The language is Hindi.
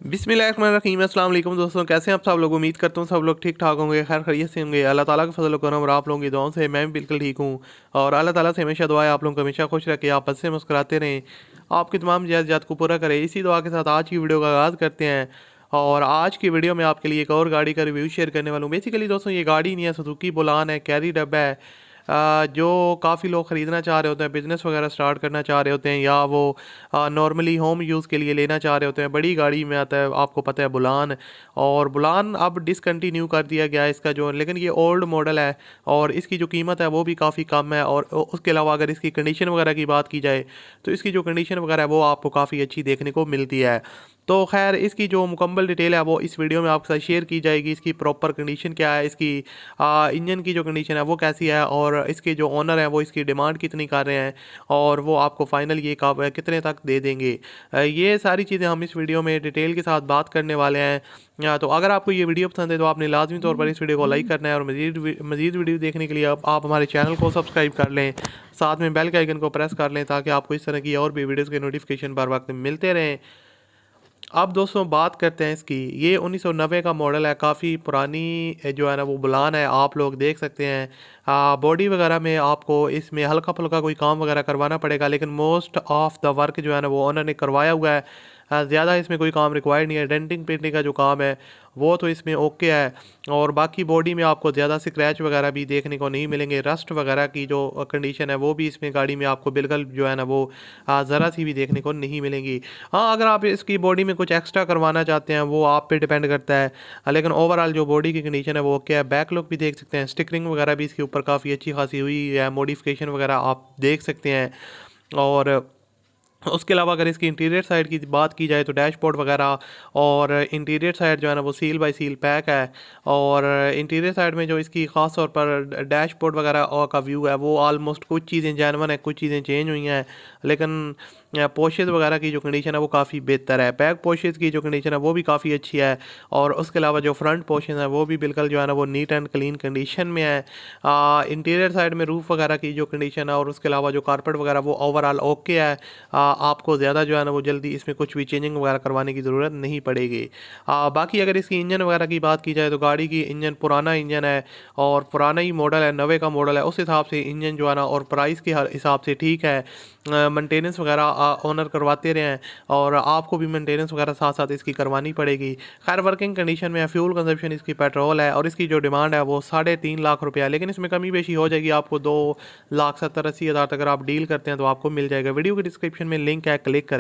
बिस्मिल्लाहिर्रहमानिर्रहीम। अस्सलाम वालेकुम दोस्तों, कैसे हैं आप सब लोग। उम्मीद करता हूँ सब लोग ठीक ठाक होंगे, खैर खैरियत से होंगे। अल्लाह ताला का फजल व करम और आप लोगों की दुआओं से मैं भी बिल्कुल ठीक हूँ। और अल्लाह ताला से हमेशा दुआ है आप लोगों को हमेशा खुश रखे, आप हंसते मुस्कुराते रहें, आपकी तमाम ज़रूरियात को पूरा करें। इसी दुआ के साथ आज की वीडियो का आगाज़ करते हैं। और आज की वीडियो में आपके लिए एक और गाड़ी का रिव्यू शेयर करने वाला हूँ। बेसिकली दोस्तों ये गाड़ी नहीं है, सुजुकी बोलान है, कैरी डब्बा है। जो काफ़ी लोग ख़रीदना चाह रहे होते हैं, बिज़नेस वगैरह स्टार्ट करना चाह रहे होते हैं, या वो नॉर्मली होम यूज़ के लिए लेना चाह रहे होते हैं। बड़ी गाड़ी में आता है, आपको पता है, बुलान। और बुलान अब डिसकंटिन्यू कर दिया गया है इसका जो, लेकिन ये ओल्ड मॉडल है और इसकी जो कीमत है वो भी काफ़ी कम है। और उसके अलावा अगर इसकी कंडीशन वगैरह की बात की जाए तो इसकी जो कंडीशन वगैरह है वो आपको काफ़ी अच्छी देखने को मिलती है। तो खैर इसकी जो मुकम्मल डिटेल है वो इस वीडियो में आपके साथ शेयर की जाएगी। इसकी प्रॉपर कंडीशन क्या है, इसकी इंजन की जो कंडीशन है वो कैसी है, और इसके जो ओनर हैं वो इसकी डिमांड कितनी कर रहे हैं, और वो आपको फाइनल ये कितने तक दे देंगे। ये सारी चीज़ें हम इस वीडियो में डिटेल के साथ बात करने वाले हैं। तो अगर आपको ये वीडियो पसंद है तो आपने लाजमी तौर पर इस वीडियो को लाइक करना है, और मज़ीद वीडियो देखने के लिए आप हमारे चैनल को सब्सक्राइब कर लें, साथ में बेल के आइकन को प्रेस कर लें ताकि आपको इस तरह की और भी वीडियोज़ के नोटिफिकेशन बर वक्त मिलते रहें। अब दोस्तों बात करते हैं इसकी। ये 1990 का मॉडल है, काफ़ी पुरानी जो है ना वो बुलान है, आप लोग देख सकते हैं। बॉडी वगैरह में आपको इसमें हल्का फुल्का कोई काम वगैरह करवाना पड़ेगा, लेकिन मोस्ट ऑफ द वर्क जो है ना वो ओनर ने करवाया हुआ है। ज़्यादा इसमें कोई काम रिक्वायर्ड नहीं है। डेंटिंग पेंटिंग का जो काम है वो तो इसमें ओके है, और बाकी बॉडी में आपको ज़्यादा स्क्रैच वगैरह भी देखने को नहीं मिलेंगे। रस्ट वगैरह की जो कंडीशन है वो भी इसमें गाड़ी में आपको बिल्कुल जो है ना वो ज़रा सी भी देखने को नहीं मिलेंगी। हाँ, अगर आप इसकी बॉडी में कुछ एक्स्ट्रा करवाना चाहते हैं वो आप पे डिपेंड करता है, लेकिन ओवरऑल जो बॉडी की कंडीशन है वो ओके है। बैक लुक भी देख सकते हैं, स्टिकरिंग वगैरह भी इसके ऊपर काफ़ी अच्छी खासी हुई है, मॉडिफिकेशन वगैरह आप देख सकते हैं। और उसके अलावा अगर इसकी इंटीरियर साइड की बात की जाए तो डैशबोर्ड वगैरह और इंटीरियर साइड जो है ना वो सील बाय सील पैक है। और इंटीरियर साइड में जो इसकी ख़ास तौर पर डैशबोर्ड वगैरह का व्यू है वो आलमोस्ट कुछ चीज़ें जेन्युइन है, कुछ चीज़ें चेंज हुई हैं, लेकिन पोशेस वगैरह की जो कंडीशन है वो काफ़ी बेहतर है। बैक पोशेस की जो कंडीशन है वो भी काफ़ी अच्छी है, और उसके अलावा जो फ्रंट पोर्शन है वो भी बिल्कुल जो है ना वो नीट एंड क्लीन कंडीशन में है। इंटीरियर साइड में रूफ़ वगैरह की जो कंडीशन है और उसके अलावा जो कारपेट वगैरह वो ओवरऑल ओके है। आपको ज़्यादा जो है ना वो जल्दी इसमें कुछ भी चेंजिंग वगैरह करवाने की ज़रूरत नहीं पड़ेगी। बाकी अगर इसकी इंजन वगैरह की बात की जाए तो गाड़ी की इंजन पुराना इंजन है और पुराना ही मॉडल है, 90 का मॉडल है। उस हिसाब से इंजन जो है ना और प्राइस के हिसाब से ठीक है। मेंटेनेंस वगैरह ओनर करवाते रहे हैं, और आपको भी मेंटेनेंस वगैरह साथ साथ इसकी करवानी पड़ेगी। खैर वर्किंग कंडीशन में है। फ्यूल कंजप्शन इसकी पेट्रोल है, और इसकी जो डिमांड है वो 3.5 लाख रुपया है, लेकिन इसमें कमी बेशी हो जाएगी। आपको 2,70,80,000 तक अगर आप डील करते हैं तो आपको मिल जाएगा। वीडियो के डिस्क्रिप्शन में लिंक है, क्लिक करें।